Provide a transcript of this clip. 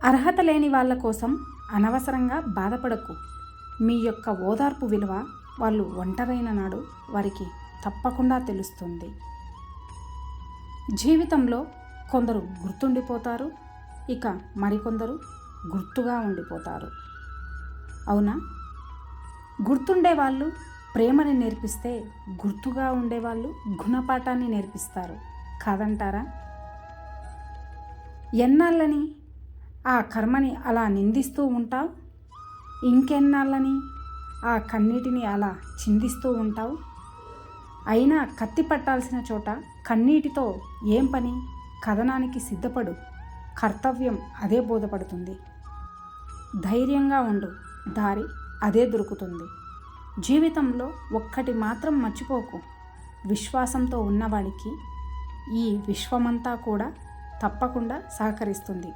అర్హత లేని వాళ్ళ కోసం అనవసరంగా బాధపడకు. మీ యొక్క ఓదార్పు విలువ వాళ్ళు ఒంటరైన నాడు వారికి తప్పకుండా తెలుస్తుంది. జీవితంలో కొందరు గుర్తుండిపోతారు, ఇక మరికొందరు గుర్తుగా ఉండిపోతారు. అవునా? గుర్తుండే వాళ్ళు ప్రేమని నేర్పిస్తే, గుర్తుగా ఉండేవాళ్ళు గుణపాఠాన్ని నేర్పిస్తారు కాదంటారా? ఎన్నాళ్ళని ఆ కర్మని అలా నిందిస్తూ ఉంటావు? ఇంకెన్నాళ్ళని ఆ కన్నీటిని అలా చిందిస్తూ ఉంటావు? అయినా కత్తి పట్టాల్సిన చోట కన్నీటితో ఏం పని? కథనానికి సిద్ధపడు. కర్తవ్యం అదే బోధపడుతుంది. ధైర్యంగా ఉండు, దారి అదే దొరుకుతుంది. జీవితంలో ఒక్కటి మాత్రం మర్చిపోకు, విశ్వాసంతో ఉన్నవాడికి ఈ విశ్వమంతా కూడా తప్పకుండా సహకరిస్తుంది.